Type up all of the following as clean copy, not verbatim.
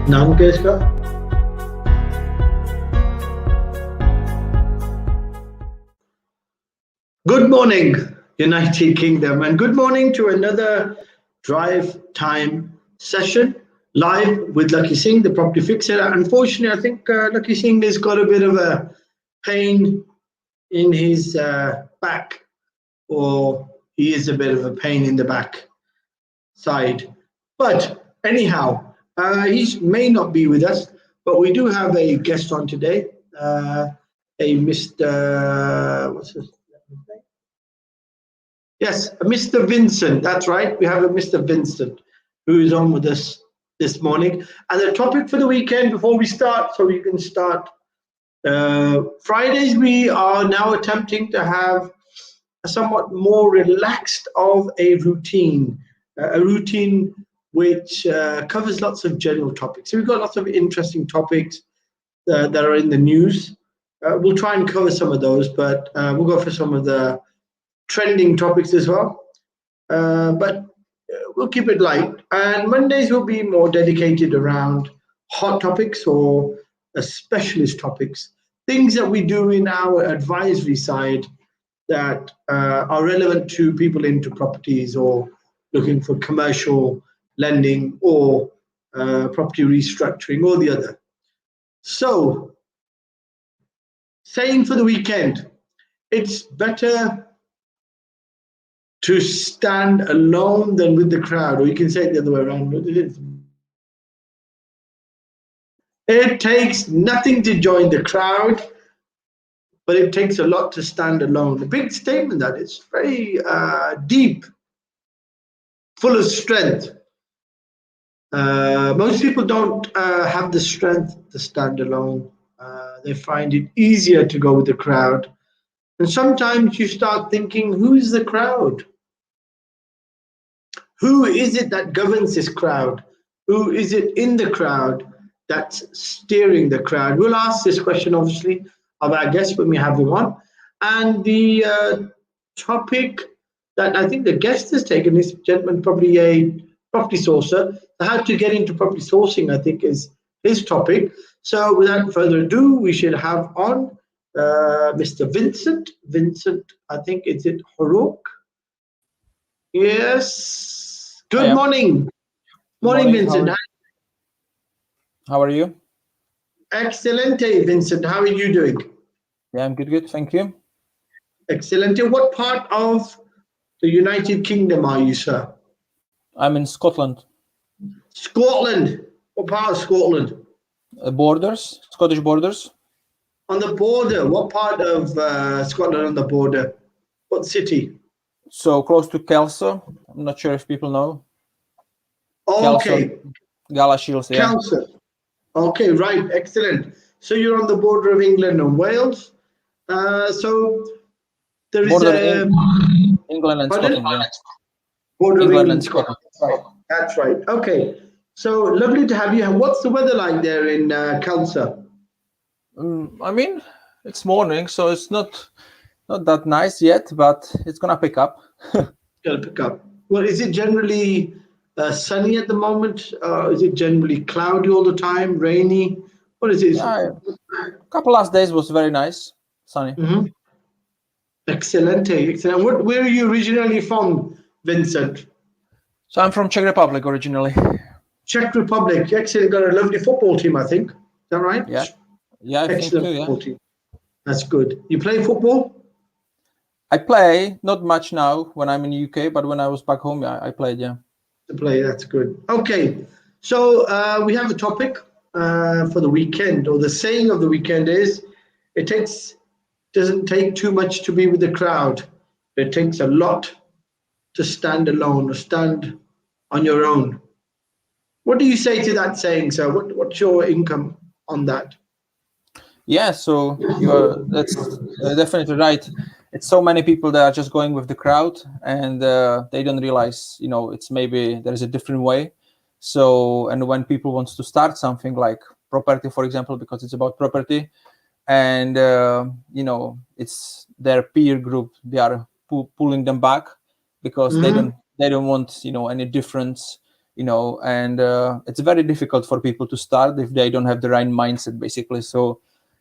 नाम क्या है इसका? Good morning, United Kingdom, and good morning to another drive time session live with Lakhi Singh, the property fixer. Unfortunately, I think Lakhi Singh has got a bit of a pain in his back, or he is a bit of a pain in the back side. But anyhow, he may not be with us, but we do have a guest on today, a Mr. What's his name? Yes, Mr. Vincent. That's right. We have a Mr. Vincent who is on with us this morning. And the topic for the weekend, before we start, so we can start, Fridays, we are now attempting to have a somewhat more relaxed of a routine which covers lots of general topics. So we've got lots of interesting topics that are in the news. We'll try and cover some of those, but we'll go for some of the trending topics as well. But we'll keep it light. And Mondays will be more dedicated around hot topics or specialist topics, things that we do in our advisory side that are relevant to people into properties or looking for commercial lending or property restructuring or the other. So, saying for the weekend, it's better to stand alone than with the crowd, or you can say it the other way around. It takes nothing to join the crowd, but it takes a lot to stand alone. A big statement that is very deep, full of strength. Most people don't have the strength to stand alone. They find it easier to go with the crowd. And sometimes you start thinking, who's the crowd? Who is it that governs this crowd? Who is it in the crowd that's steering the crowd? We'll ask this question, obviously, of our guest when we have him on. And the topic that I think the guest has taken, this gentleman, probably a property sourcer. How to get into property sourcing, I think, is his topic. So without further ado, we should have on Mr. Vincent. Vincent, I think, is it Horok? Yes. Good morning. Morning, Vincent. How are you? Excelente, Vincent. How are you doing? Yeah, I'm good. Thank you. Excelente. What part of the United Kingdom are you, sir? I'm in Scotland. Scotland. What part of Scotland? Borders, Scottish borders. On the border. What part of Scotland on the border? What city? So close to Kelso. I'm not sure if people know. Oh, okay. Galashiels, yeah. Kelso. Okay, right. Excellent. So you're on the border of England and Wales. So there is border England and Scotland. Yeah. Border England of and Scotland. That's right. Okay. So lovely to have you. What's the weather like there in Kelso? I mean, it's morning, so it's not that nice yet, but it's gonna pick up. Gonna pick up. Well, is it generally sunny at the moment? Is it generally cloudy all the time, rainy? What is it? Yeah, a couple last days was very nice, sunny. Mm-hmm. Excellent. Where are you originally from, Vincent? So I'm from Czech Republic originally. Czech Republic. Excellent. Got a lovely football team, I think. Is that right? Yeah. Yeah, I excellent think so, football team. That's good. You play football? I play, not much now when I'm in UK, but when I was back home, yeah, I played, yeah. To play, that's good. Okay, so we have a topic for the weekend, or the saying of the weekend is, doesn't take too much to be with the crowd. It takes a lot to stand alone or stand on your own. What do you say to that saying, sir? What's your income on that? Yeah, so that's definitely right. It's so many people that are just going with the crowd, and they don't realize, it's maybe there is a different way. So, and when people want to start something like property, for example, because it's about property, and it's their peer group, they are pulling them back because they don't want any difference and it's very difficult for people to start if they don't have the right mindset, basically. So,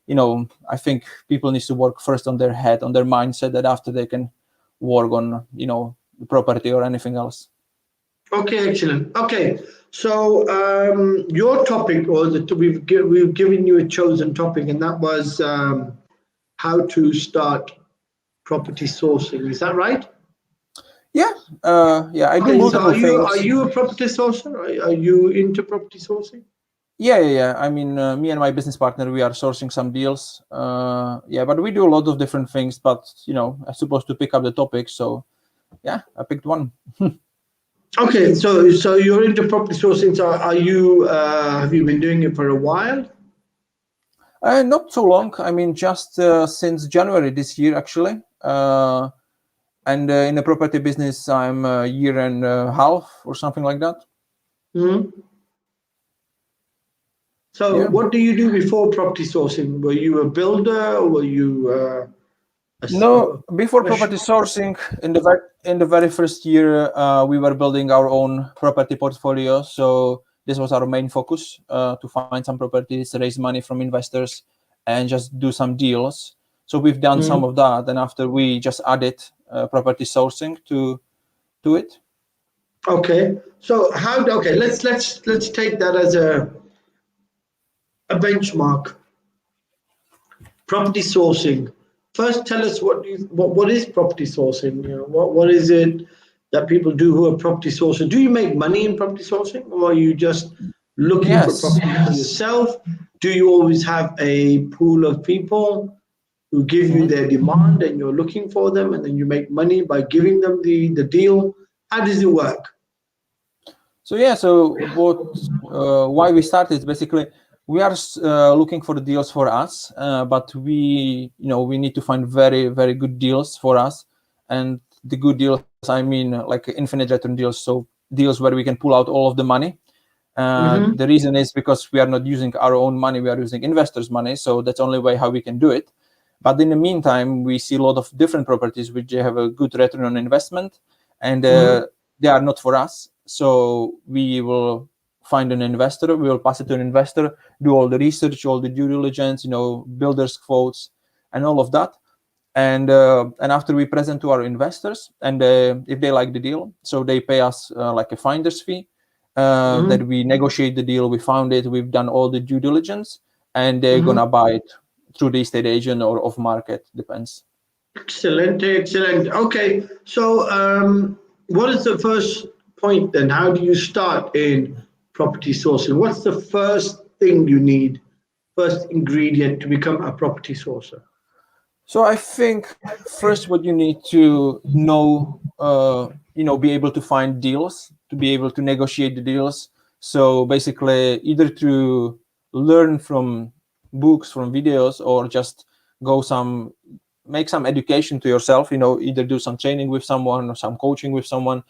I think people need to work first on their head, on their mindset, that after they can work on, the property or anything else. Okay, excellent. Okay, so your topic, or we've given you a chosen topic, and that was how to start property sourcing. Is that right? Yeah, I do Okay, so multiple things. are you a property sourcer? Are you into property sourcing? Yeah. I mean, me and my business partner, we are sourcing some deals. But we do a lot of different things. But I'm supposed to pick up the topic, so yeah, I picked one. Okay, so you're into property sourcing. So are you? Have you been doing it for a while? Not so long. I mean, just since January this year, actually. And in the property business, I'm a year and a half or something like that. Mm-hmm. So Yeah. what do you do before property sourcing? Were you a builder, or were you? No, before property sourcing, in the very first year, we were building our own property portfolio. So this was our main focus, to find some properties, raise money from investors, and just do some deals. So we've done some of that, and after we just added property sourcing to it. Okay, so let's take that as a benchmark. Property sourcing. First, tell us what is property sourcing? What is it that people do who are property sourcers? Do you make money in property sourcing, or are you just looking for property for yourself? Do you always have a pool of people who give you their demand, and you're looking for them, and then you make money by giving them the deal? How does it work? So why we started, basically, we are looking for the deals for us, but we need to find very, very good deals for us. And the good deals, I mean, like infinite return deals, so deals where we can pull out all of the money. The reason is because we are not using our own money, we are using investors' money, so that's the only way how we can do it. But in the meantime, we see a lot of different properties which have a good return on investment, and they are not for us. So we will find an investor, we will pass it to an investor, do all the research, all the due diligence, builders quotes, and all of that. And after we present to our investors, and if they like the deal, so they pay us like a finder's fee, that we negotiate the deal, we found it, we've done all the due diligence, and they're gonna buy it through the estate agent or off market, depends. Excellent. Okay, so what is the first point then? How do you start in property sourcing? What's the first thing you need, first ingredient to become a property sourcer? So I think first what you need to know, be able to find deals, to be able to negotiate the deals. So basically, either to learn from books, from videos, or just make some education to yourself, either do some training with someone or some coaching with someone,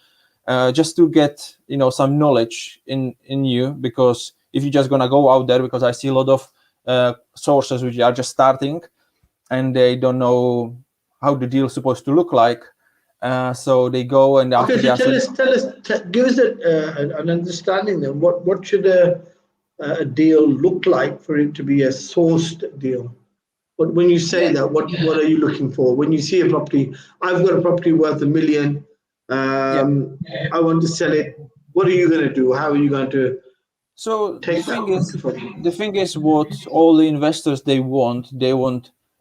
just to get, some knowledge in you. Because if you're just gonna go out there, because I see a lot of sources which are just starting, and they don't know how the deal is supposed to look like. So they go and after okay, so give us an understanding then. What should a deal look like for it to be a sourced deal? But when you say that, what are you looking for? When you see a property, I've got a property worth $1 million. I want to sell it. What are you going to do? How are you going to take the thing is what all the investors they want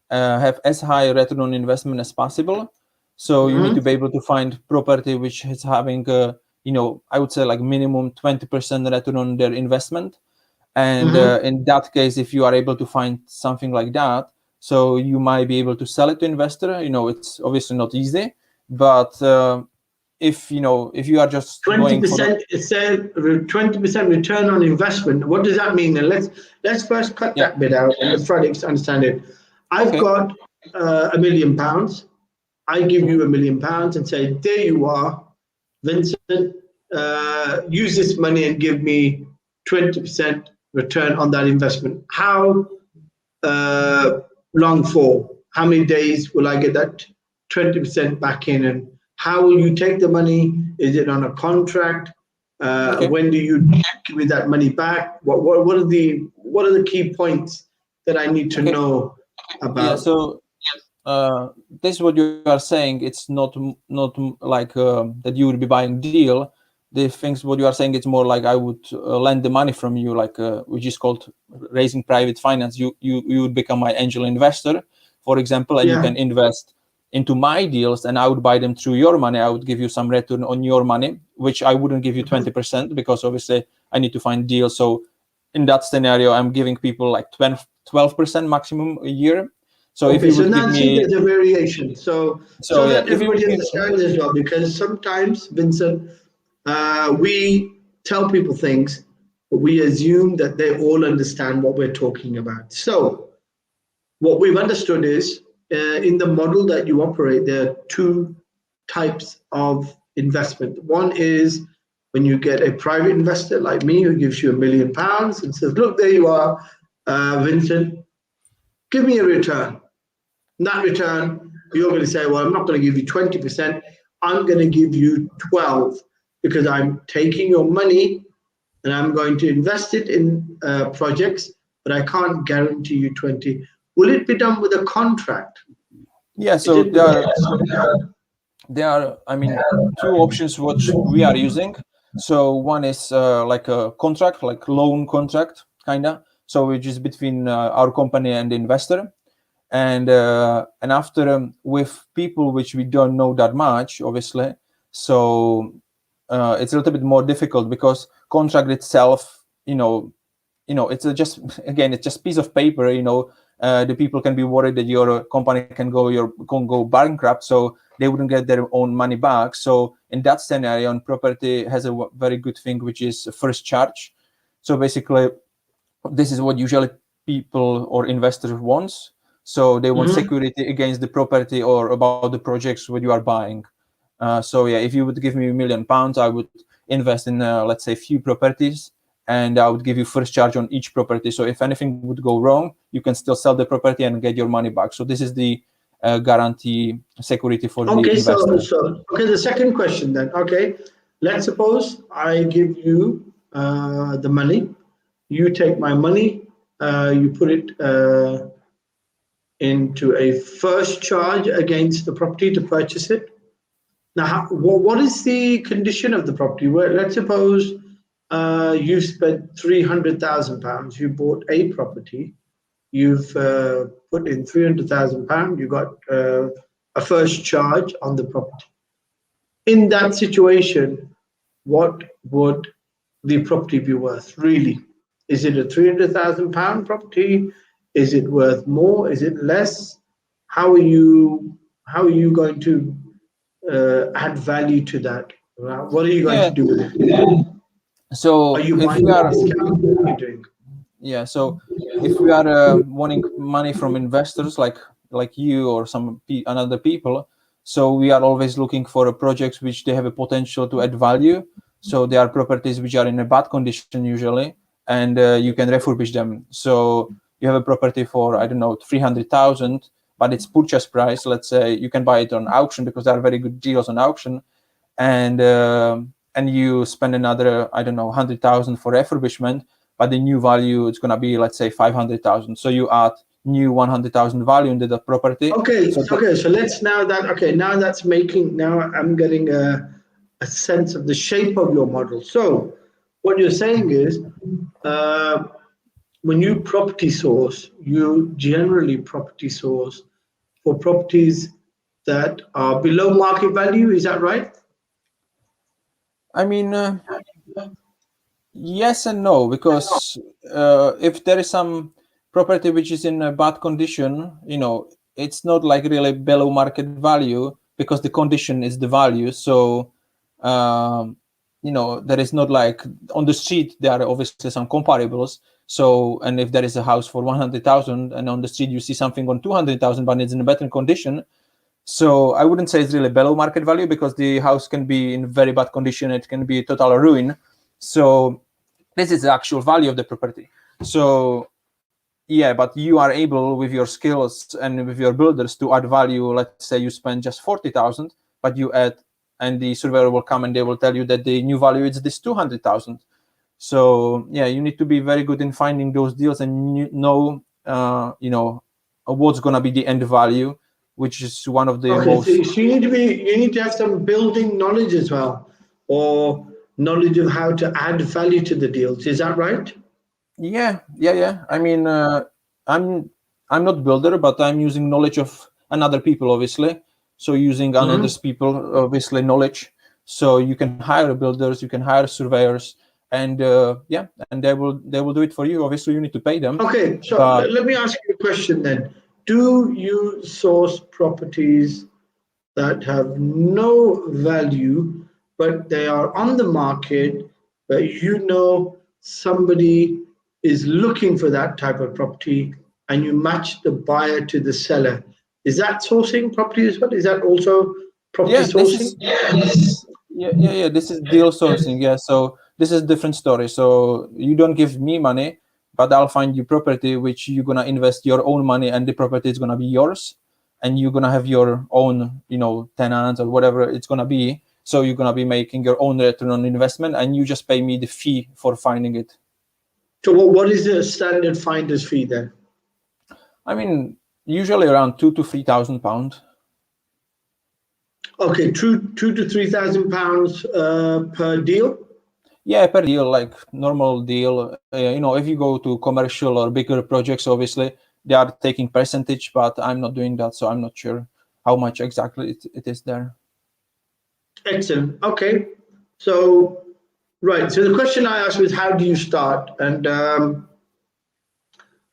have as high return on investment as possible. So you need to be able to find property which is having I would say like minimum 20% return on their investment. And in that case, if you are able to find something like that, so you might be able to sell it to investor. It's obviously not easy, but if you are just 20%, it said 20% return on investment. What does that mean? And let's first cut that bit out and let's try to understand it. I've got £1 million. I give you £1 million and say, there you are, Vincent. Use this money and give me 20% return on that investment. How long for? How many days will I get that 20% back in? And how will you take the money? Is it on a contract? When do you give me that money back? What are the key points that I need to know about? Yeah, so this is what you are saying. It's not like that you would be buying deal. The things what you are saying, it's more like I would lend the money from you, like which is called raising private finance. You would become my angel investor, for example, and you can invest into my deals, and I would buy them through your money. I would give you some return on your money, which I wouldn't give you 20% because obviously I need to find deals. So in that scenario, I'm giving people like 12% maximum a year. So if you would give me, there's a variation. So yeah, that everybody understands as well, because sometimes, Vincent, we tell people things, but we assume that they all understand what we're talking about. So what we've understood is in the model that you operate, there are two types of investment. One is when you get a private investor like me who gives you £1 million and says, look, there you are, Vincent, give me a return. In that return, you're going to say, well, I'm not going to give you 20%. I'm going to give you 12 because I'm taking your money and I'm going to invest it in projects, but I can't guarantee you 20. Will it be done with a contract? Yeah, so there are, I mean, two options which we are using. So one is like a contract, like loan contract, kind of. So which is between our company and the investor. And after with people which we don't know that much, obviously. So it's a little bit more difficult because contract itself, it's it's just piece of paper. The people can be worried that your company can go bankrupt, so they wouldn't get their own money back. So in that scenario, property has a very good thing, which is first charge. So basically, this is what usually people or investors wants. So they want security against the property or about the projects what you are buying. So yeah, if you would give me £1 million, I would invest in let's say few properties, and I would give you first charge on each property. So if anything would go wrong, you can still sell the property and get your money back. So this is the guarantee security for the investor. Okay, the second question then. Okay, let's suppose I give you the money. You take my money, you put it into a first charge against the property to purchase it. Now, what is the condition of the property? Well, let's suppose you spent £300,000. You bought a property. You've put in £300,000. You got a first charge on the property. In that situation, what would the property be worth, really? Is it a £300,000 property? Is it worth more? Is it less? How are you going to add value to that? What are you going to do with it? So are you buying a discount? What are you doing? Yeah, so if we are wanting money from investors like you or another people, so we are always looking for projects which they have a potential to add value. So there are properties which are in a bad condition usually, and you can refurbish them. So you have a property for, I don't know, 300,000, but its purchase price, let's say, you can buy it on auction because there are very good deals on auction, and you spend another, I don't know, 100,000 for refurbishment, but the new value it's gonna be, let's say, 500,000. So you add new 100,000 value into the property. Okay, so let's now that's making, now I'm getting a sense of the shape of your model. So what you're saying is, when you property source, you generally property source for properties that are below market value. Is that right? I mean, yes and no, because if there is some property which is in a bad condition, it's not like really below market value because the condition is the value. So, there is not like on the street, there are obviously some comparables. So, and if there is a house for 100,000 and on the street you see something on 200,000, but it's in a better condition. So I wouldn't say it's really below market value because the house can be in very bad condition. It can be a total ruin. So this is the actual value of the property. So yeah, but you are able with your skills and with your builders to add value. Let's say you spend just 40,000, but you add and the surveyor will come and they will tell you that the new value is this 200,000. So yeah, you need to be very good in finding those deals and know what's going to be the end value, which is one of the most. So you need to have some building knowledge as well, or knowledge of how to add value to the deals. Is that right? Yeah. I mean, I'm not builder, but I'm using knowledge of another people, obviously. So using another people, obviously, knowledge. So you can hire builders, you can hire surveyors, and and they will do it for you. Obviously, you need to pay them. Okay, so let me ask you a question then. Do you source properties that have no value, but they are on the market, but somebody is looking for that type of property, and you match the buyer to the seller? Is that sourcing property as well? Is that also property sourcing? Yeah. This is deal sourcing. Yeah. So this is a different story. So you don't give me money, but I'll find you property which you're gonna invest your own money, and the property is gonna be yours, and you're gonna have your own, tenants or whatever it's gonna be. So you're gonna be making your own return on investment, and you just pay me the fee for finding it. So what is the standard finder's fee then? I mean, usually around £2,000 to £3,000. Okay, £2,000 to £3,000 per deal. Yeah, per deal, like normal deal. If you go to commercial or bigger projects, obviously they are taking percentage, but I'm not doing that, so I'm not sure how much exactly it is there. Excellent. Okay, so right. So the question I asked was, how do you start? And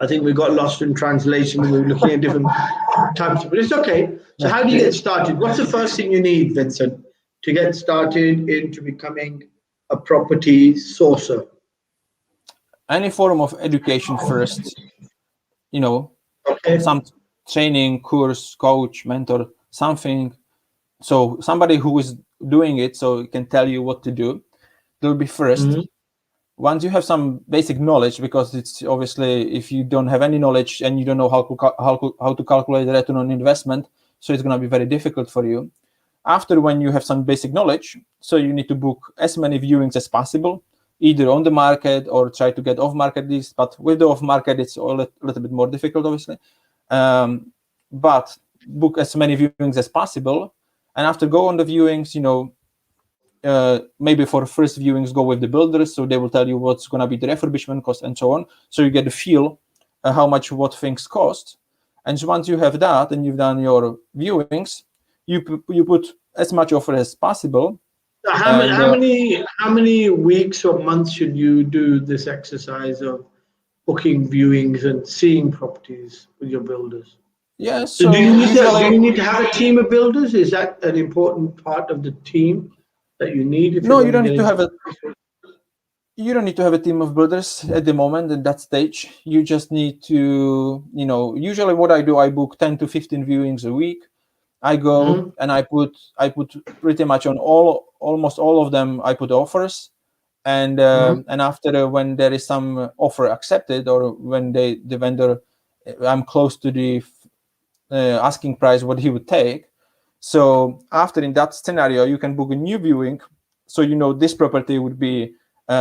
I think we got lost in translation. We were looking at different types, but it's okay. So how do you get started? What's the first thing you need, Vincent, to get started into becoming a property sourcer? Any form of education first, some training, course, coach, mentor, something. So somebody who is doing it, so can tell you what to do. That will be first. Once you have some basic knowledge, because it's obviously, if you don't have any knowledge and you don't know how to calculate the return on investment, so it's going to be very difficult for you. After, when you have some basic knowledge, so you need to book as many viewings as possible, either on the market or try to get off market list. But with the off market, it's a little bit more difficult, obviously. But book as many viewings as possible, and after go on the viewings, maybe for first viewings, go with the builders, so they will tell you what's going to be the refurbishment cost and so on, so you get a feel how much what things cost. And so once you have that and you've done your viewings, you put as much offer as possible. How many weeks or months should you do this exercise of booking viewings and seeing properties with your builders? Yeah, so do you need to have a team of builders? Is that an important part of the team that you need? No, you don't need to have a. You don't need to have a team of builders at the moment at that stage. You just need to, usually what I do, I book 10 to 15 viewings a week. I go and I put pretty much on almost all of them, I put offers. And after, when there is some offer accepted, or when the vendor, I'm close to the asking price what he would take. So after, in that scenario, you can book a new viewing. So this property would be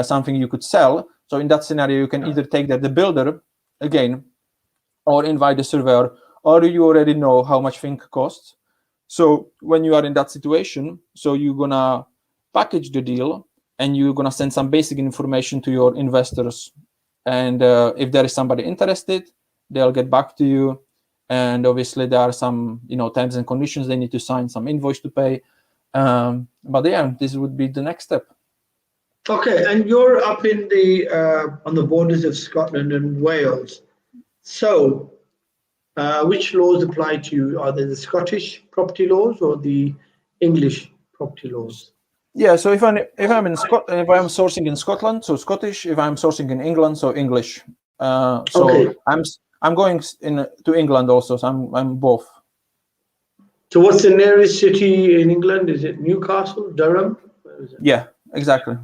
something you could sell. So in that scenario, you can either take that the builder again, or invite the surveyor, or you already know how much thing costs. So when you are in that situation, so you're gonna package the deal and you're gonna send some basic information to your investors. And if there is somebody interested, they'll get back to you. And obviously there are some, terms and conditions they need to sign, some invoice to pay. But yeah, this would be the next step. Okay, and you're up in the on the borders of Scotland and Wales. So which laws apply to you? Are they the Scottish property laws or the English property laws? Yeah, so if I'm sourcing in Scotland, so Scottish. If I'm sourcing in England, so English. So I'm going to England also. So I'm both. So what's the nearest city in England? Is it Newcastle, Durham? Yeah, exactly.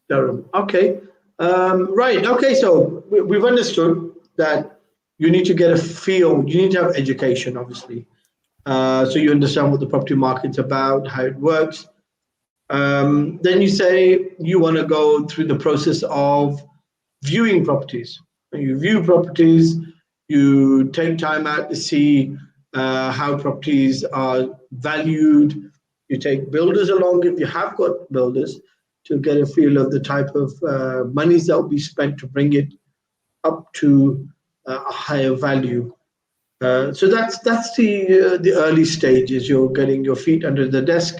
Durham. Okay. Right. Okay. So we've understood that you need to get a feel. You need to have education, obviously. So you understand what the property market's about, how it works. Then you say you want to go through the process of viewing properties. You view properties, you take time out to see how properties are valued. You take builders along if you have got builders to get a feel of the type of monies that will be spent to bring it up to a higher value. So that's the early stages. You're getting your feet under the desk.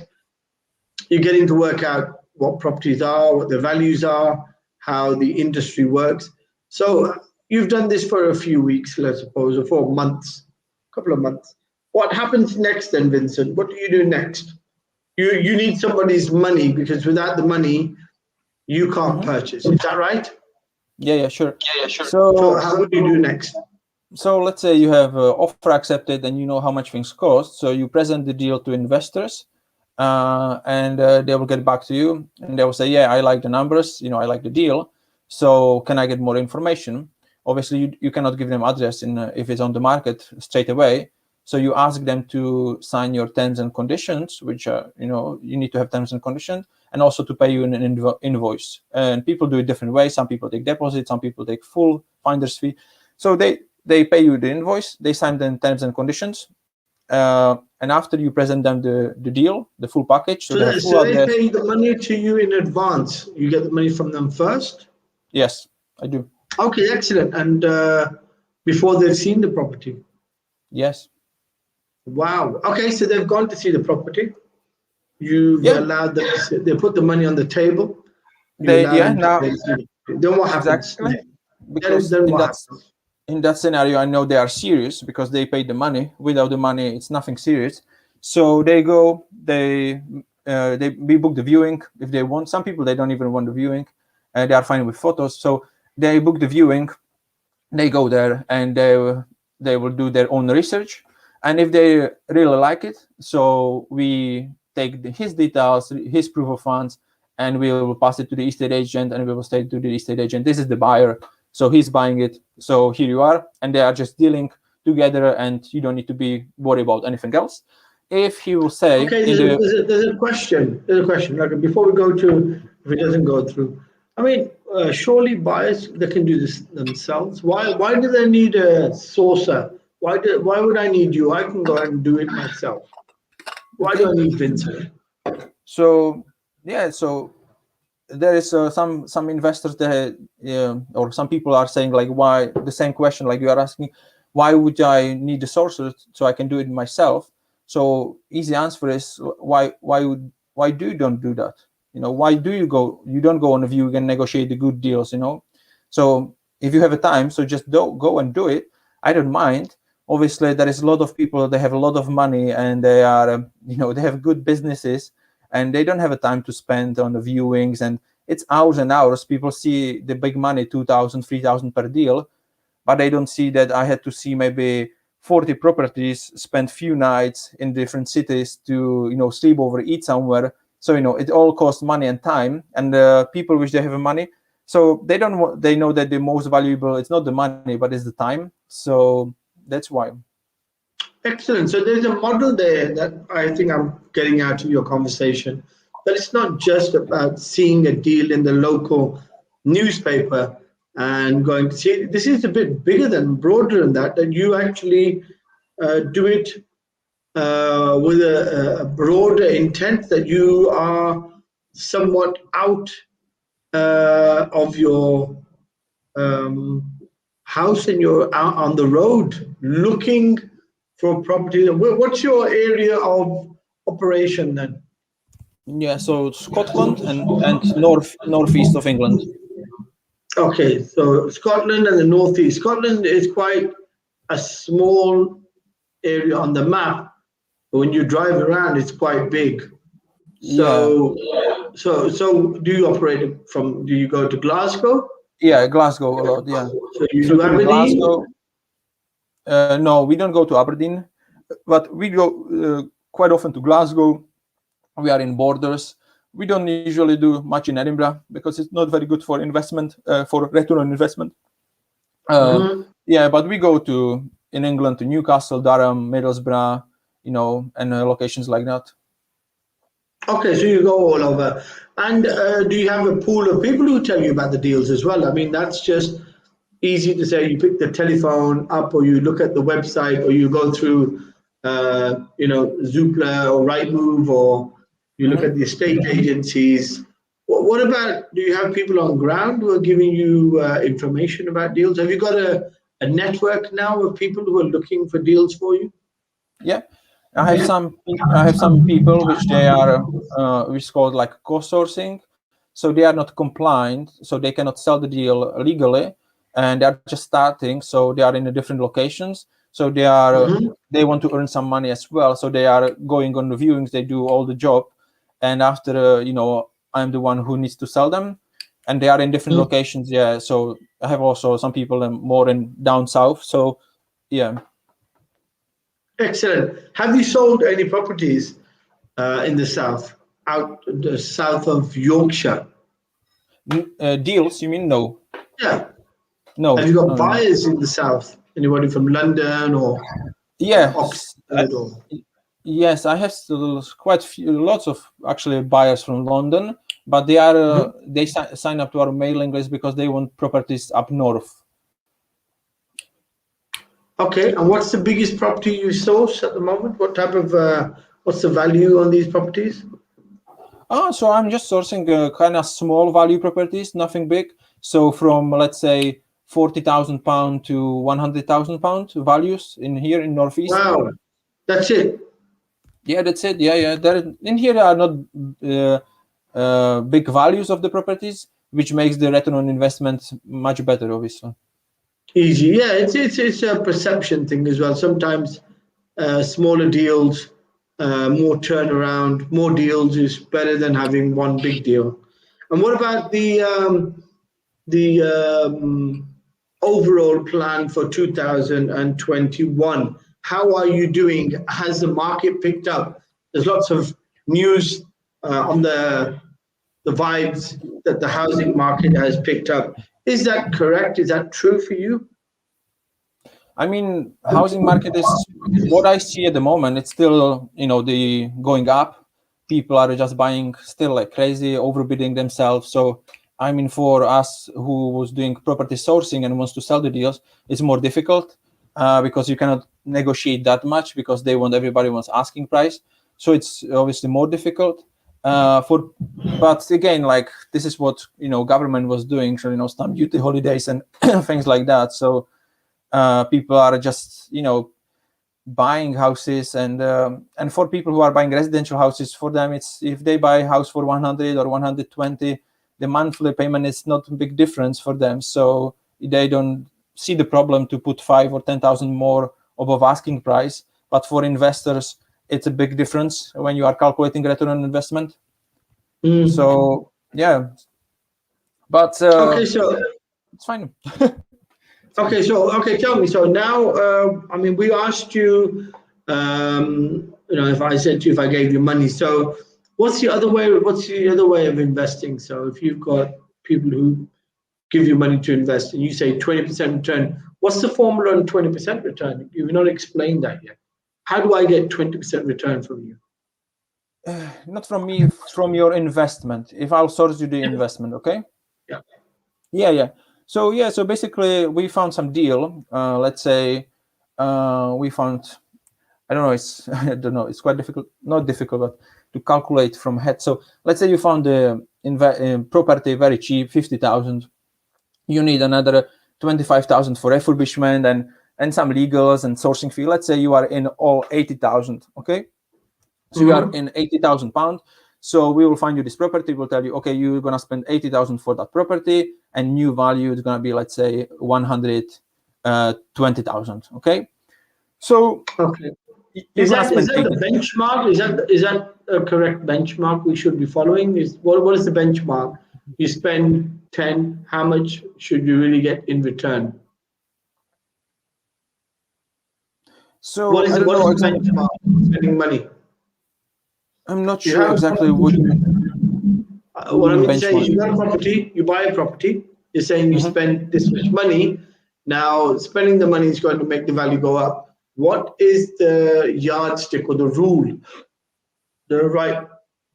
You're getting to work out what properties are, what their values are, how the industry works. So you've done this for a few weeks, let's suppose, or for months, a couple of months. What happens next then, Vincent? What do you do next? You need somebody's money, because without the money, you can't purchase. Is that right? Yeah, sure. So how would you do next? So let's say you have offer accepted and you know how much things cost. So you present the deal to investors, and they will get back to you and they will say, yeah, I like the numbers, I like the deal. So can I get more information? Obviously, you cannot give them address if it's on the market straight away. So you ask them to sign your terms and conditions, which are, you need to have terms and conditions, and also to pay you an invoice. And people do it different ways. Some people take deposit, some people take full finder's fee. So they pay you the invoice, they sign the terms and conditions, and after you present them the deal, the full package. So they pay the money to you in advance. You get the money from them first? Yes, I do. Okay, excellent. And before they've seen the property? Yes. Wow. Okay, so they've gone to see the property. You've allowed them to they put the money on the table. Then what happens? Exactly. Because in that scenario, I know they are serious because they paid the money. Without the money, it's nothing serious. So they go, we book the viewing if they want. Some people, they don't even want the viewing. They are fine with photos. So they book the viewing. They go there and they will do their own research. And if they really like it, so we take his details, his proof of funds, and we will pass it to the estate agent, and we will say to the estate agent, this is the buyer. So he's buying it. So here you are. And they are just dealing together, and you don't need to be worried about anything else. If he will say... Okay, there's a question. Like before we go to, if it doesn't go through, I mean, surely buyers, they can do this themselves. Why do they need a sourcer? Why would I need you? I can go ahead and do it myself. Why do I need Vincent? So, yeah, so there is some investors that, or some people are saying like, why, the same question like you are asking, why would I need a sourcer so I can do it myself? So easy answer is why do you don't do that? Why do you don't go on a viewing and negotiate the good deals? So if you have a time, so just go and do it. I don't mind. Obviously, there is a lot of people, they have a lot of money and they are, they have good businesses and they don't have a time to spend on the viewings, and it's hours and hours. People see the big money, 2,000, 3,000 per deal, but they don't see that I had to see maybe 40 properties, spend few nights in different cities to, sleep over, eat somewhere. So, it all costs money and time, and people wish they have money. So they know that the most valuable, it's not the money, but it's the time. So that's why. Excellent. So there's a model there that I think I'm getting out of your conversation, that it's not just about seeing a deal in the local newspaper and going to see it. This is a bit bigger than, broader than that you actually do it with a broader intent, that you are somewhat out of your house and you're out on the road looking for property. What's your area of operation then? Yeah, so Scotland and northeast of England. Okay, so Scotland and the northeast. Scotland is quite a small area on the map. When you drive around, it's quite big. So, so do you operate from? Do you go to Glasgow? Yeah, Glasgow a lot. Yeah. So you do Aberdeen? Glasgow, no, we don't go to Aberdeen, but we go quite often to Glasgow. We are in Borders. We don't usually do much in Edinburgh because it's not very good for investment, for return on investment. Yeah, but we go in England to Newcastle, Durham, Middlesbrough, and locations like that. Okay, so you go all over. And do you have a pool of people who tell you about the deals as well? I mean, that's just easy to say. You pick the telephone up, or you look at the website, or you go through, Zoopla or Rightmove, or you look Mhm. at the estate agencies. What about, do you have people on ground who are giving you information about deals? Have you got a network now of people who are looking for deals for you? Yeah, I have some people which they are which is called like co-sourcing, so they are not compliant, so they cannot sell the deal legally, and they are just starting, so they are in the different locations, so Mhm. they want to earn some money as well, so they are going on the viewings, they do all the job, and after I'm the one who needs to sell them, and they are in different locations. Yeah, so I have also some people more in down south, so yeah. Excellent. Have you sold any properties in the south, out the south of Yorkshire? Deals, you mean? No. Yeah. Have No, you got no, no, no. buyers in the south? Anybody from London or Yes, Oxford or? yes, I have still quite lots of actually buyers from London, but Mhm. they sign up to our mailing list because they want properties up north. Okay. And what's the biggest property you source at the moment? What type of, what's the value on these properties? So I'm just sourcing kind of small value properties, nothing big. So from let's say £40,000 to £100,000 values in here in Northeast. Wow. That's it. Yeah, that's it. Yeah, yeah. In here are not big values of the properties, which makes the return on investment much better, obviously. Easy. Yeah. It's a perception thing as well. Sometimes smaller deals, more turnaround, more deals is better than having one big deal. And what about the overall plan for 2021? How are you doing? Has the market picked up? There's lots of news on the vibes that the housing market has picked up. Is that correct? Is that true for you? I mean, housing market is what I see at the moment. It's still, the going up. People are just buying still like crazy, overbidding themselves. So, I mean, for us who was doing property sourcing and wants to sell the deals, it's more difficult because you cannot negotiate that much because everybody wants asking price. So it's obviously more difficult. But again, like this is what government was doing. So stamp duty holidays and things like that. So people are just buying houses, and for people who are buying residential houses, for them it's if they buy a house for 100 or 120, the monthly payment is not a big difference for them, so they don't see the problem to put 5 or 10,000 more above asking price. But for investors it's a big difference when you are calculating return on investment. Mm. So yeah, but Okay, so it's fine. It's fine. okay, tell me. So now, I mean, we asked you, if I said to you, if I gave you money. So, what's the other way? What's the other way of investing? So, if you've got people who give you money to invest, and you say 20% return, what's the formula on 20% return? You've not explained that yet. How do I get 20% return from you? Not from me, from your investment. If I'll source you the investment, okay? Yeah. Yeah. So basically, we found some deal. Let's say we found. I don't know. It's I don't know. It's quite difficult. Not difficult, but to calculate from head. So let's say you found the property very cheap, 50,000. You need another 25,000 for refurbishment and some legals and sourcing fee. Let's say you are in all 80,000. Okay. So you are Mm-hmm. in £80,000. So we will find you this property. We'll tell you, okay, you're gonna spend 80,000 for that property, and new value is gonna be, let's say, 120,000. Okay. So Okay. you're gonna Is spend that the 80. benchmark? Is that a correct benchmark we should be following? What is the benchmark? You spend 10, how much should you really get in return? So I don't What is know the exactly. benchmark for spending money? I'm not You sure have exactly what you what I mean mean to say is benchmark. you got a property, you buy a property, you're saying you Mhm. spend this much money. Now spending the money is going to make the value go up. What is the yardstick or the rule, the right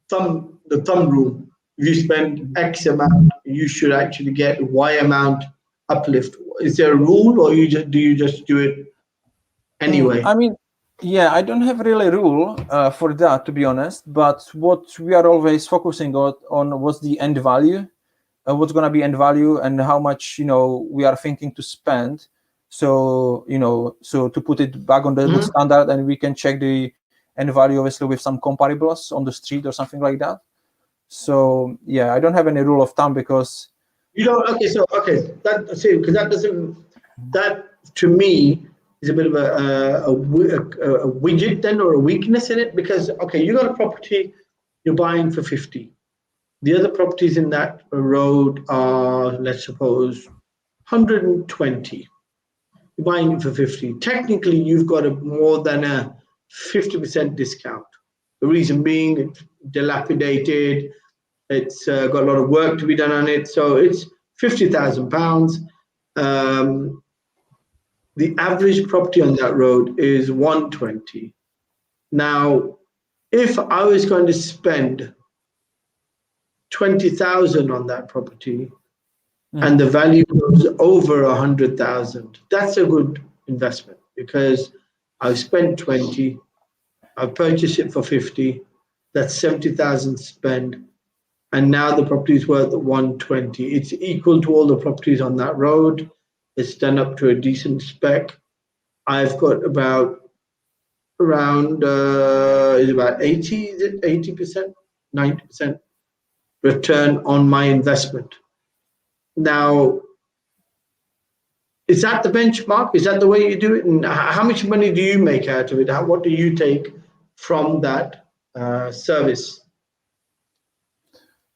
the thumb rule. If you spend X amount, you should actually get Y amount uplift. Is there a rule, or do you just do it anyway? I mean, yeah, I don't have really a rule for that, to be honest. But what we are always focusing on what's the end value, what's going to be end value, and how much we are thinking to spend. So so to put it back on the standard, and we can check the end value obviously with some comparables on the street or something like that. So yeah, I don't have any rule of thumb because you don't. Okay, that see, because that to me is a bit of a widget then, or a weakness in it, because okay, you got a property you're buying for 50. The other properties in that road are, let's suppose, 120. You're buying it for 50. Technically, you've got more than a 50% discount. The reason being, it's dilapidated. It's got a lot of work to be done on it. So it's £50,000. The average property on that road is 120. Now, if I was going to spend 20,000 on that property, and the value goes over 100,000, that's a good investment, because I've spent 20, I've purchased it for 50, that's 70,000 spent, and now the property is worth 120. It's equal to all the properties on that road. It's done up to a decent spec. I've got around is about 80%, 90% return on my investment. Now, is that the benchmark? Is that the way you do it? And how much money do you make out of it? What do you take from that service?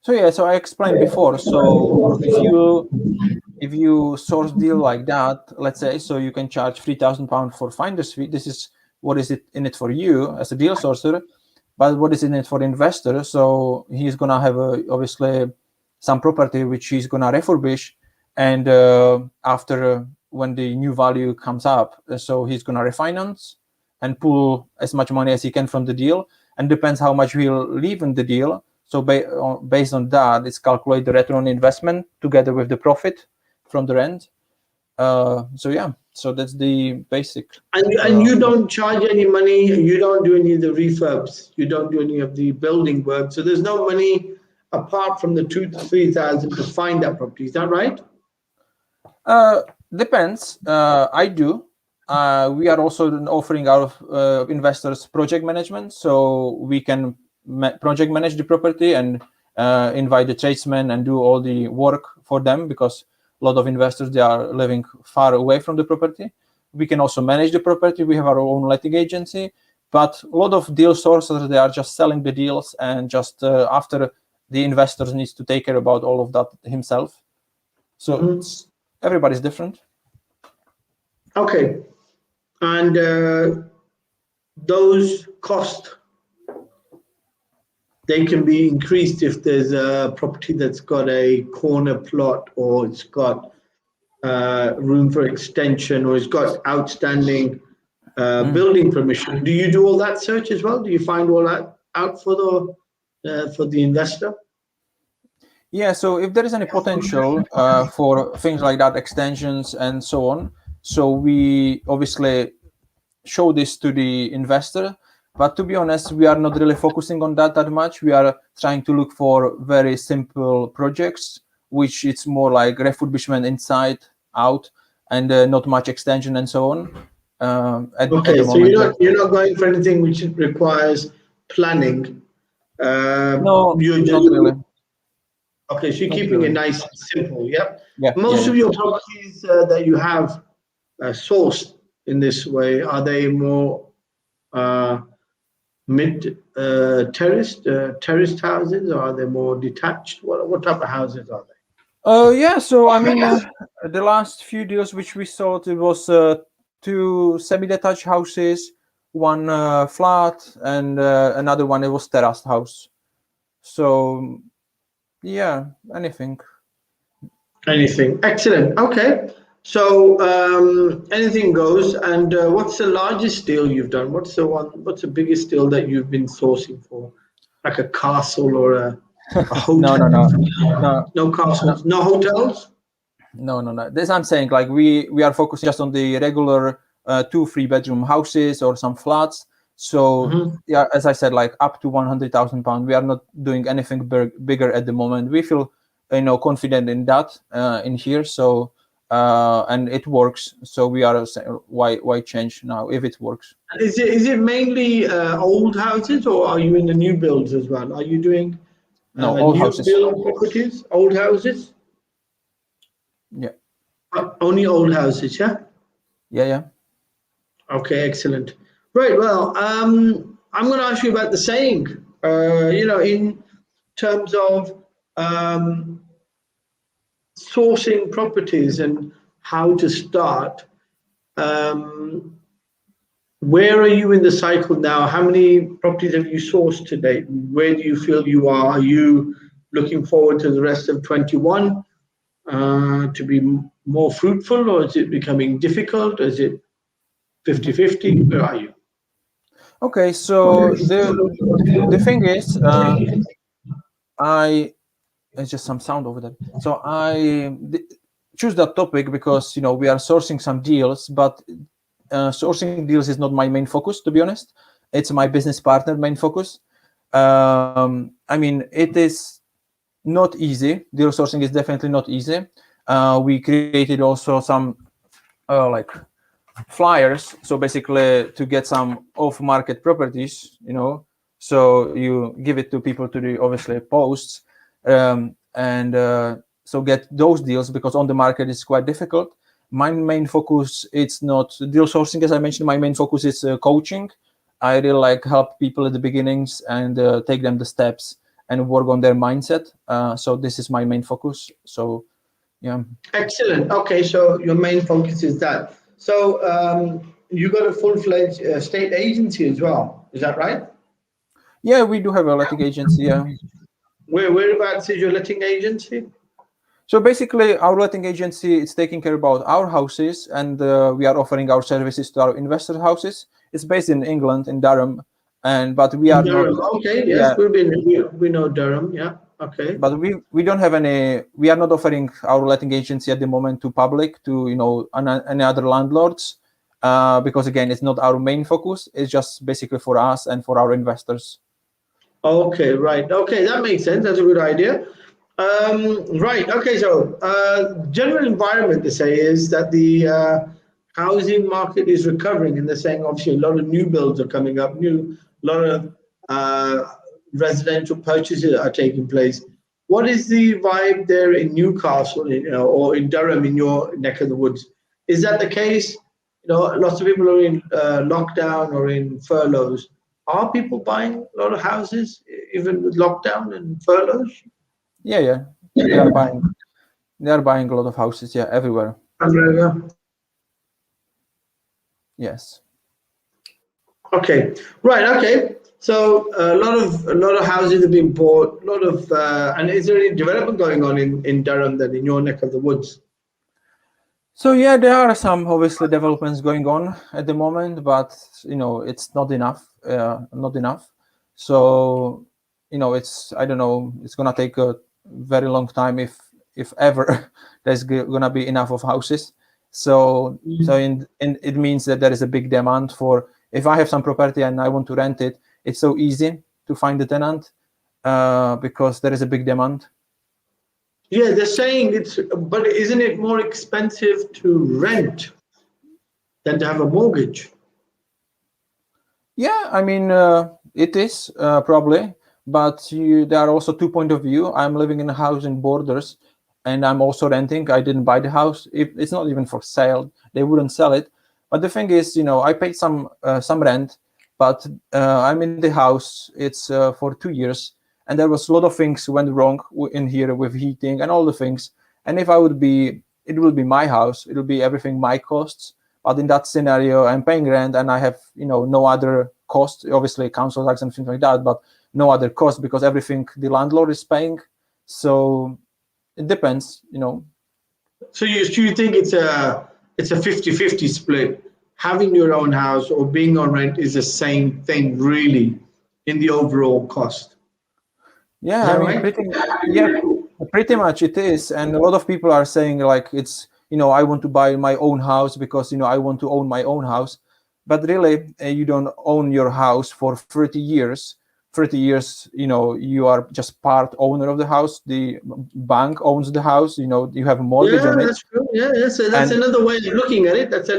So yeah, so I explained before. So if you source deal like that, let's say, so you can charge £3,000 for finder's fee. This is what is it in it for you as a deal sourcer, but what is in it for the investor? So he's gonna have obviously some property which he's gonna refurbish, and after when the new value comes up, so he's gonna refinance and pull as much money as he can from the deal, and depends how much he'll leave in the deal. So based on that, it's calculate the return on investment together with the profit from the rent. So yeah, so that's the basic. And you don't charge any money. You don't do any of the refurbs. You don't do any of the building work. So there's no money apart from the 2,000 to 3,000 to find that property. Is that right? Depends. I do. We are also offering our investors project management, so we can project manage the property and invite the tradesmen and do all the work for them, because a lot of investors, they are living far away from the property. We can also manage the property. We have our own letting agency, but a lot of deal sources, they are just selling the deals, and just after the investors needs to take care about all of that himself. So everybody's different. Okay, and those costs, they can be increased if there's a property that's got a corner plot, or it's got room for extension, or it's got outstanding building permission. Do you do all that search as well? Do you find all that out for the investor? Yeah, so if there is any potential for things like that, extensions and so on, so we obviously show this to the investor. But to be honest, we are not really focusing on that much. We are trying to look for very simple projects, which it's more like refurbishment inside, out, and not much extension and so on. Okay, so you're not going for anything which requires planning. No, you're just, not really. Okay, so you're keeping it nice and simple. Yep. Yeah. Most of your properties that you have sourced in this way, are they more terraced houses, or are they more detached? What type of houses are they? Yeah, so I mean, the last few deals which we saw, it was 2 semi-detached houses, 1 flat, and another one, it was terraced house. So yeah, anything. Excellent. Okay, so anything goes. And what's the largest deal you've done? What's the biggest deal that you've been sourcing for? like a castle or a hotel? No castles, no hotels? No. This I'm saying, like we are focusing just on the regular 2 3-bedroom houses or some flats. So yeah, as I said, like up to £100,000. We are not doing anything bigger at the moment. We feel confident in that in here. So and it works. So we are why change now if it works. Is it mainly old houses, or are you in the new builds as well? Are you doing No, old new houses. build properties, old houses? Yeah. Only old houses, yeah? Yeah. Okay, excellent. Right, well, I'm going to ask you about the saying, in terms of sourcing properties and how to start. Where are you in the cycle now? How many properties have you sourced to date? Where do you feel you are? Are you looking forward to the rest of 21 to be more fruitful, or is it becoming difficult? Is it 50-50? Where are you? Okay, so the thing is, it's just some sound over there. So I choose that topic because we are sourcing some deals, but sourcing deals is not my main focus, to be honest. It's my business partner main focus. I mean, it is not easy. Deal sourcing is definitely not easy. We created also some like flyers, so basically to get some off-market properties, so you give it to people to do obviously posts, and so get those deals, because on the market it's quite difficult. My main focus, it's not deal sourcing, as I mentioned. My main focus is coaching. I really like help people at the beginnings and take them the steps and work on their mindset. So this is my main focus. So yeah. Excellent. Okay, so your main focus is that. So you got a full-fledged state agency as well. Is that right? Yeah, we do have a letting agency. Yeah. Whereabouts is your letting agency? So basically, our letting agency is taking care about our houses, and we are offering our services to our investor houses. It's based in England, in Durham, but we are Durham. not. Okay, yes, Yeah, we know Durham. Yeah. Okay. but we don't have any. We are not offering our letting agency at the moment to public, to any other landlords, because again, it's not our main focus. It's just basically for us and for our investors. Okay, right. Okay, that makes sense. That's a good idea. Right. Okay. So, general environment to say is that the housing market is recovering, and they're saying obviously a lot of new builds are coming up. A lot of residential purchases are taking place. What is the vibe there in Newcastle, or in Durham, in your neck of the woods? Is that the case? Lots of people are in lockdown or in furloughs. Are people buying a lot of houses even with lockdown and furloughs? Yeah. They are buying. They are buying a lot of houses. Yeah, everywhere. Yes. Okay. Right. Okay. So a lot of houses have been bought. A lot of and is there any development going on in Durham then, in your neck of the woods? So yeah, there are some obviously developments going on at the moment, but it's not enough. Not enough. So it's, I don't know. It's gonna take a very long time, if ever there's gonna be enough of houses. So in it means that there is a big demand for. If I have some property and I want to rent it, it's so easy to find a tenant because there is a big demand. Yeah, they're saying but isn't it more expensive to rent than to have a mortgage? Yeah, I mean, it is probably, but there are also 2 points of view. I'm living in a house in Borders, and I'm also renting. I didn't buy the house. It's not even for sale. They wouldn't sell it. But the thing is, I paid some rent, but I'm in the house. It's for 2 years, and there was a lot of things went wrong in here with heating and all the things. And if I would be, it will be my house. It will be everything my costs. But in that scenario, I'm paying rent and I have, no other cost, obviously council tax and things like that, but no other cost because everything the landlord is paying. So it depends. So you think it's a 50-50 split? Having your own house or being on rent is the same thing, really, in the overall cost. Yeah, Is I that mean, right? pretty much it is. And a lot of people are saying like it's, I want to buy my own house because, I want to own my own house. But really, you don't own your house for 30 years. 30 years, you are just part owner of the house. The bank owns the house, you have a mortgage Yeah, on it. that's true. Yeah, that's And another way of looking at it. That's a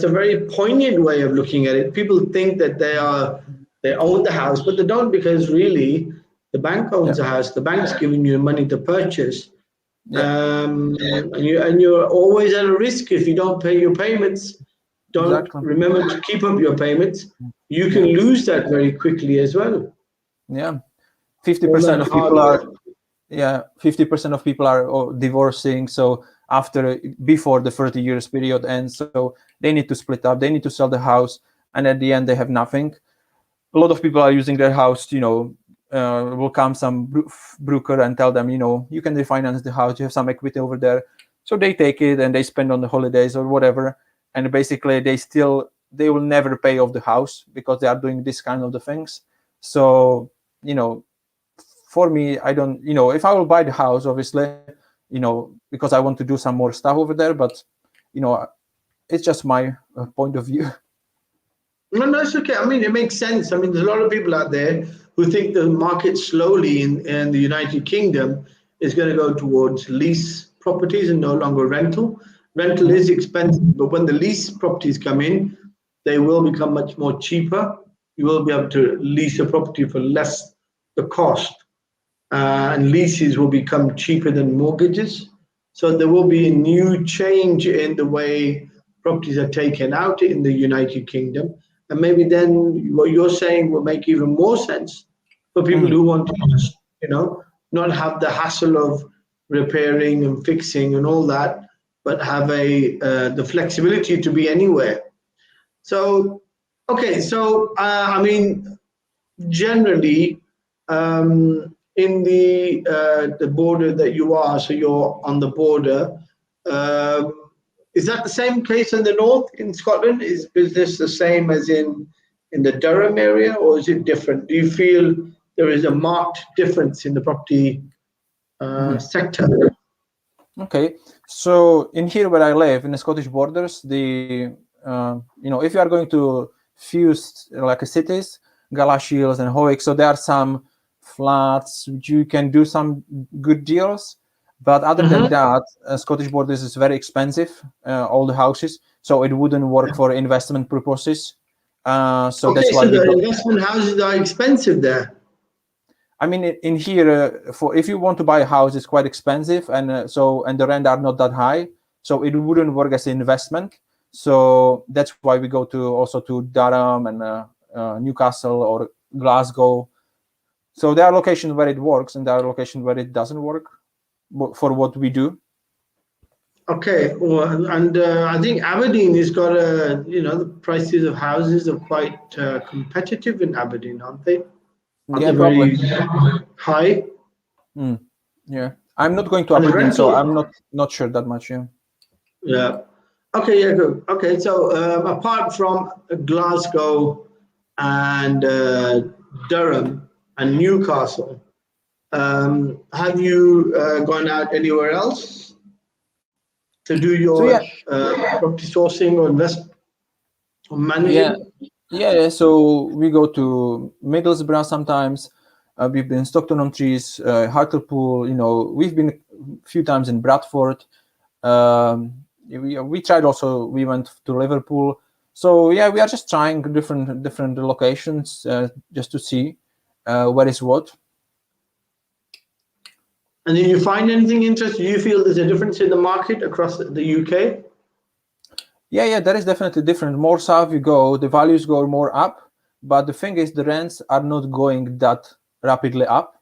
very poignant way of looking at it. People think that they own the house, but they don't, because really the bank owns yeah, the house. The bank's giving you money to purchase, yeah, and you're always at a risk if you don't pay your payments. Don't exactly. remember to keep up your payments. You can Yeah, lose that very quickly as well. yeah. All 50% that of hard people are work. yeah 50% of people are divorcing, so before the 30 years period ends, so they need to split up, they need to sell the house, and at the end they have nothing. A lot of people are using their house, will come some broker and tell them, you can refinance the house, you have some equity over there, so they take it and they spend on the holidays or whatever, and basically they will never pay off the house because they are doing this kind of the things. So, for me, I don't, if I will buy the house, obviously, because I want to do some more stuff over there, but, it's just my point of view. No, no, it's okay. I mean, it makes sense. I mean, there's a lot of people out there who think the market slowly in the United Kingdom is going to go towards lease properties and no longer rental. Rental Mhm. is expensive, but when the lease properties come in, they will become much more cheaper. You will be able to lease a property for less the cost, and leases will become cheaper than mortgages. So there will be a new change in the way properties are taken out in the United Kingdom. And maybe then what you're saying will make even more sense for people Mhm. who want to just, not have the hassle of repairing and fixing and all that, but have the flexibility to be anywhere. So, okay, so I mean, generally, in the border that you are, so you're on the border. Um, is that the same case in the north in Scotland? Is business the same as in the Durham area, or is it different? Do you feel there is a marked difference in the property Mhm. sector? Okay, so in here where I live in the Scottish borders, if you are going to fuse like a cities, Galashiels and Howick, so there are some flats which you can do some good deals, but other than Mhm. that, Scottish borders is very expensive, all the houses, so it wouldn't work for investment purposes. So Okay, that's so why we the go. investment houses are expensive there. I mean, in here, for if you want to buy a house, it's quite expensive, and the rent are not that high, so it wouldn't work as an investment. So that's why we go to Durham and Newcastle or Glasgow. So there are locations where it works, and there are locations where it doesn't work for what we do. Okay, well, and I think Aberdeen has got the prices of houses are quite competitive in Aberdeen, aren't they? Aren't Yeah, they probably. very high? Mm, yeah, I'm not going to And the Aberdeen, so rental, I'm not sure that much. Yeah. yeah. Okay, yeah, good. Okay, so apart from Glasgow and Durham and Newcastle, have you gone out anywhere else to do So yeah, your property sourcing or investment or yeah, managing? yeah. So we go to Middlesbrough sometimes. We've been in Stockton-on-Tees, Hartlepool. We've been a few times in Bradford. We tried also. We went to Liverpool. So yeah, we are just trying different locations just to see where is what. And did you find anything interesting? Do you feel there's a difference in the market across the UK? Yeah, that is definitely different. More south you go, the values go more up. But the thing is, the rents are not going that rapidly up.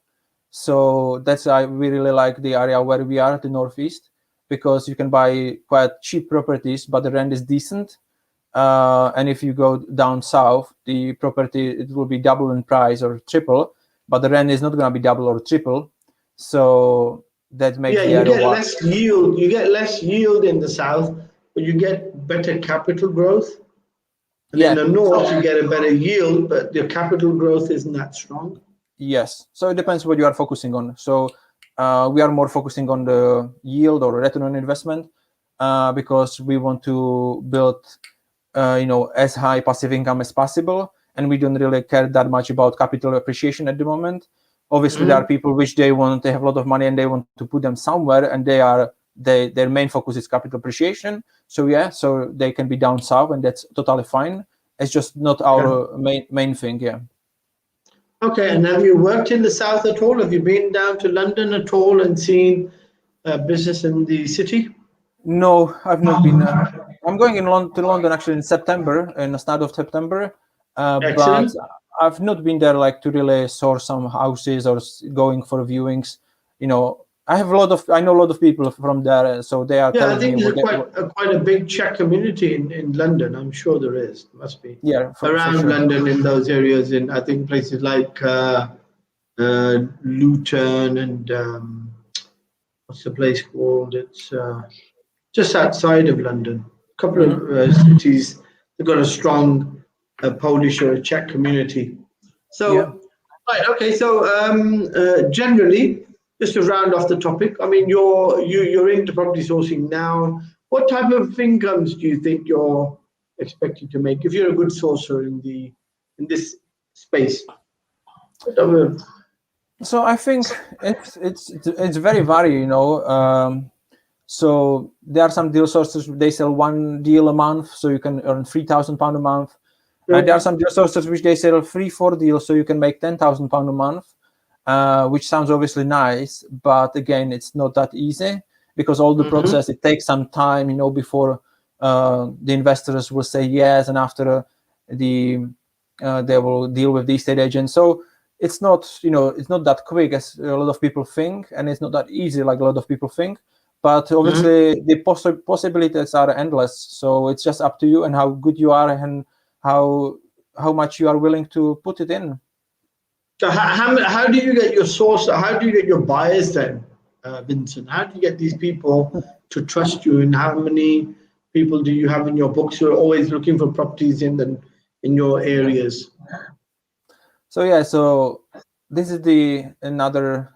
So that's why we really like the area where we are at the northeast, because you can buy quite cheap properties, but the rent is decent. And if you go down south, the property, it will be double in price or triple, but the rent is not going to be double or triple. So that makes Yeah, the you area get less yield. You get less yield in the south, but you get better capital growth. And in yeah. the north, you get a better yield, but your capital growth isn't that strong. Yes. So it depends what you are focusing on. So we are more focusing on the yield or return on investment because we want to build, as high passive income as possible, and we don't really care that much about capital appreciation at the moment. Obviously, there are people which they have a lot of money and they want to put them somewhere, and their main focus is capital appreciation. So so they can be down south, and that's totally fine. It's just not our main thing. Yeah. Okay, and have you worked in the south at all? Have you been down to London at all and seen business in the city? No, I've not been. I'm going to London actually in September, in the start of September, but Excellent. I've not been there like to really source some houses or going for viewings. I know a lot of people from there, so they are Yeah, I telling me think there's what quite a big Czech community in London. I'm sure there is. Must be. yeah, for Around sure. London in those areas, in I think places like Luton and what's the place called? It's just outside of London. A couple of cities. They've got a strong Polish or Czech community. Yeah. So, right, okay. So, generally, just to round off the topic, I mean, you're into property sourcing now. What type of incomes do you think you're expecting to make if you're a good sourcer in this space? What type of- So I think it's very varied. So there are some deal sources, they sell one deal a month, so you can earn £3,000 a month. And there are some deal sources which they sell 3-4 deals, so you can make £10,000 a month, which sounds obviously nice, but again, it's not that easy because all the process, it takes some time, before the investors will say yes, and after they will deal with the estate agent. So it's not, it's not that quick as a lot of people think, and it's not that easy like a lot of people think. But obviously, the possibilities are endless. So it's just up to you and how good you are and how much you are willing to put it in. So how do you get your source? How do you get your buyers then, Vincent? How do you get these people to trust you? And how many people do you have in your books who are always looking for properties in your areas? So this is another,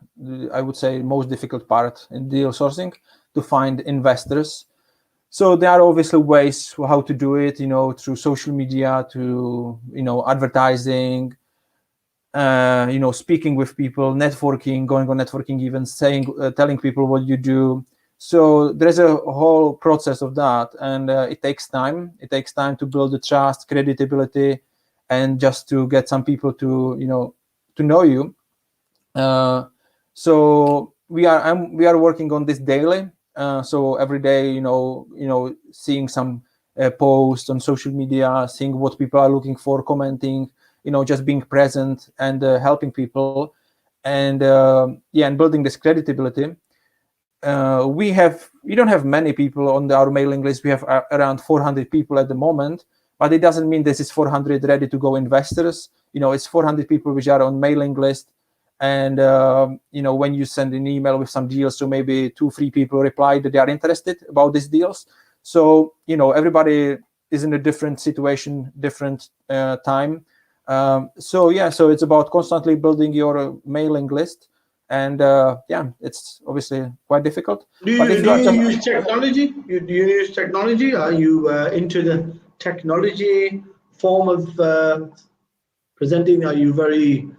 I would say, most difficult part in deal sourcing, to find investors. So there are obviously ways how to do it, through social media, to advertising, speaking with people, networking, going on networking events, telling people what you do. So there's a whole process of that, and it takes time. It takes time to build the trust, credibility, and just to get some people to know you. So we are working on this daily. So every day, seeing some posts on social media, seeing what people are looking for, commenting, just being present and helping people, and and building this credibility. We don't have many people on our mailing list. We have around 400 people at the moment, but it doesn't mean this is 400 ready to go investors. It's 400 people which are on mailing list. And when you send an email with some deals, so maybe 2-3 people reply that they are interested about these deals. So everybody is in a different situation, different time. So it's about constantly building your mailing list, and it's obviously quite difficult. Do you use technology? Do you use technology? Are you into the technology form of presenting? Are you very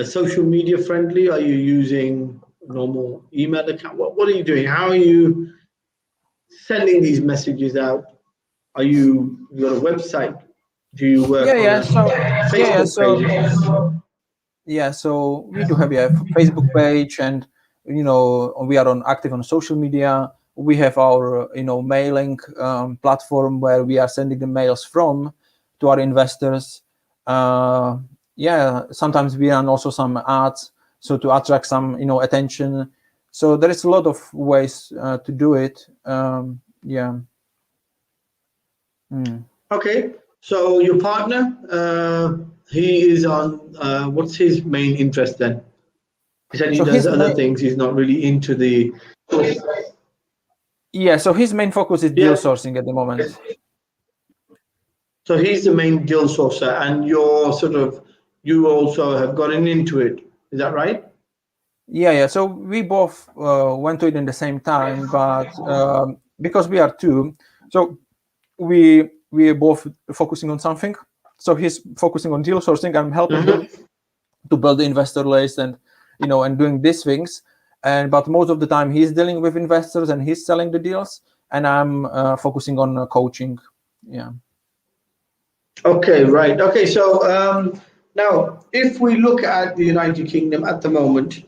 social media friendly? Are you using normal email account? What are you doing? How are you sending these messages out? Are you got a website? Do you work on a Facebook page? So we do have a Facebook page, and we are active on social media. We have our mailing platform where we are sending the mails from to our investors. Sometimes we run also some ads, so to attract some attention. So there is a lot of ways to do it. Okay, so your partner, he is on. What's his main interest then? He said he does other things. He's not really into the. So his main focus is deal sourcing at the moment. So he's the main deal sourcer, and you also have gotten into it. Is that right? Yeah. So we both went to it in the same time, but because we are two, so we are both focusing on something. So he's focusing on deal sourcing. I'm helping him to build the investor list and and doing these things. But most of the time he's dealing with investors and he's selling the deals, and I'm focusing on coaching. Yeah. Okay, right. Okay, so now if we look at the United Kingdom at the moment,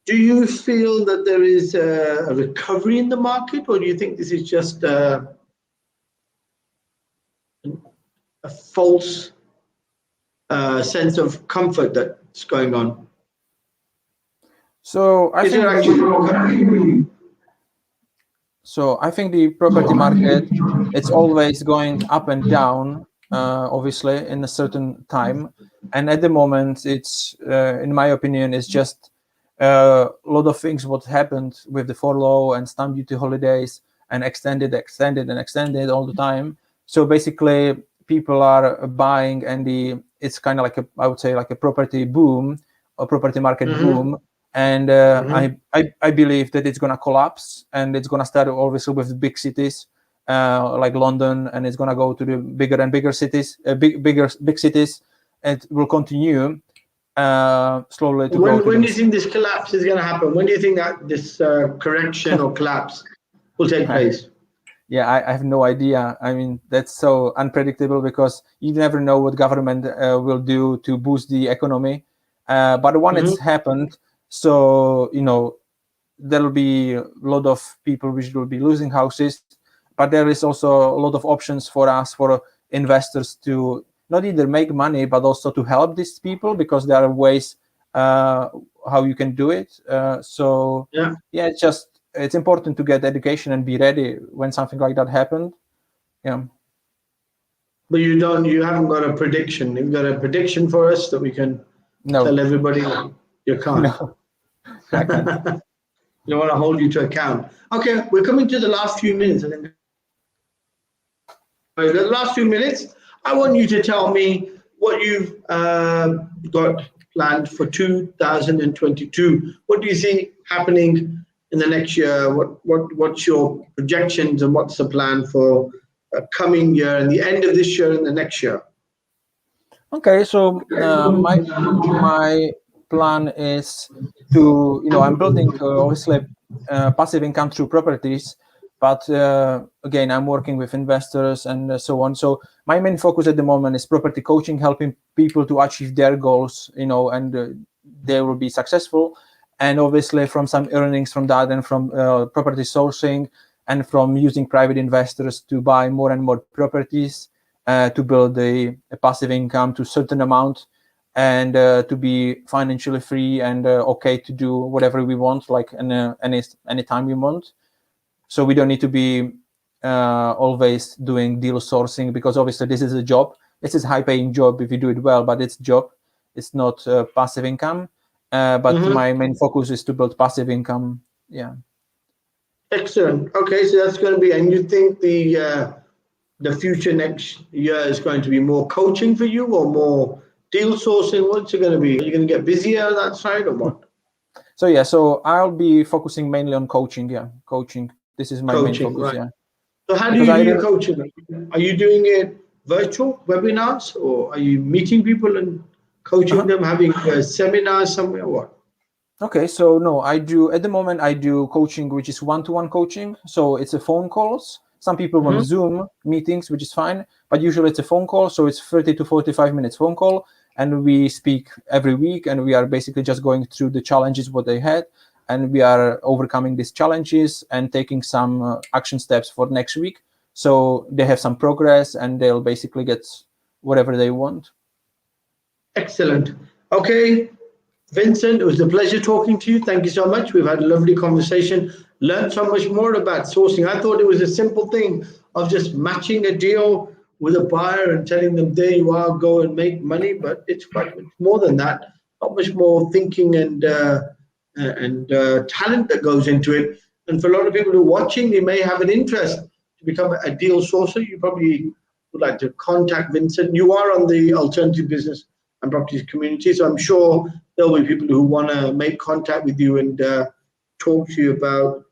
do you feel that there is a recovery in the market, or do you think this is just a false sense of comfort that's going on? So I Is there think actually a recovery? the property market, it's always going up and down, obviously in a certain time. And at the moment, it's in my opinion, it's just a lot of things what happened with the furlough and stamp duty holidays and extended all the time. So basically, people are buying, and it's kind of like I would say like a property boom, a property market boom. And I believe that it's going to collapse, and it's going to start obviously with big cities like London, and it's going to go to the bigger and bigger cities, big cities, and it will continue slowly to go to When do you the. think this collapse is going to happen? When do you think that this correction or collapse will take place? Yeah, I have no idea. I mean, that's so unpredictable because you never know what government will do to boost the economy. But when it's happened, so there'll be a lot of people which will be losing houses, but there is also a lot of options for us, for investors, to not either make money but also to help these people, because there are ways how you can do it. Yeah, it's important to get education and be ready when something like that happened. Yeah. But you haven't got a prediction. You've got a prediction for us that we can No. tell everybody. You can't. No, I can't. Don't want to hold you to account. Okay, we're coming to the last few minutes. I think the last few minutes, I want you to tell me what you've got planned for 2022. What do you see happening in the next year? What's your projections, and what's the plan for coming year and the end of this year and the next year? Okay, so my plan is to, I'm building obviously passive income through properties, but again, I'm working with investors and so on. So my main focus at the moment is property coaching, helping people to achieve their goals, and they will be successful. And obviously, from some earnings from that, and from property sourcing, and from using private investors to buy more and more properties. To build a passive income to a certain amount, and to be financially free and okay to do whatever we want, like any time we want. So we don't need to be always doing deal sourcing, because obviously this is a job. This is a high-paying job if you do it well, but it's a job. It's not passive income. But my main focus is to build passive income. Yeah. Excellent. Okay, so that's going to be, and you think the future next year is going to be more coaching for you, or more deal sourcing? What's it going to be? Are you going to get busier on that side, or what? So I'll be focusing mainly on coaching. Yeah, coaching. This is my main focus. Right. Yeah. So how do you do your coaching? Are you doing it virtual webinars, or are you meeting people and coaching them, having a seminar somewhere, or what? Okay, so no, at the moment I do coaching, which is one-to-one coaching. So it's a phone calls. Some people want Zoom meetings, which is fine, but usually it's a phone call. So it's 30 to 45 minutes phone call, and we speak every week, and we are basically just going through the challenges what they had, and we are overcoming these challenges and taking some action steps for next week. So they have some progress, and they'll basically get whatever they want. Excellent. Okay, Vincent, it was a pleasure talking to you. Thank you so much. We've had a lovely conversation, learned so much more about sourcing. I thought it was a simple thing of just matching a deal with a buyer and telling them, there you are, go and make money. But it's quite much more than that. Not much more thinking and talent that goes into it. And for a lot of people who are watching, they may have an interest to become a deal sourcer. You probably would like to contact Vincent. You are on the alternative business and properties community, so I'm sure there'll be people who want to make contact with you and talk to you about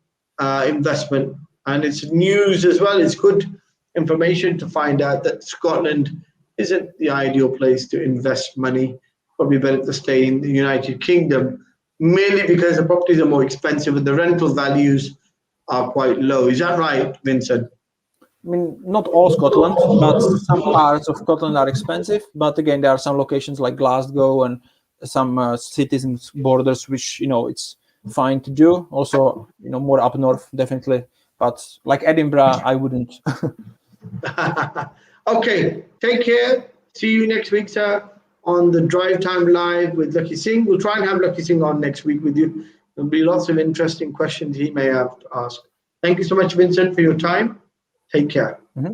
investment. And it's news as well. It's good information to find out that Scotland isn't the ideal place to invest money. Probably better to stay in the United Kingdom, mainly because the properties are more expensive and the rental values are quite low. Is that right, Vincent? I mean, not all Scotland, but some parts of Scotland are expensive. But again, there are some locations like Glasgow and some cities and borders which, it's fine to do. Also, more up north, definitely. But like Edinburgh, I wouldn't. Okay, take care. See you next week, sir, on the Drive Time Live with Lakhi Singh. We'll try and have Lakhi Singh on next week with you. There'll be lots of interesting questions he may have to ask. Thank you so much, Vincent, for your time. Take care. Mm-hmm.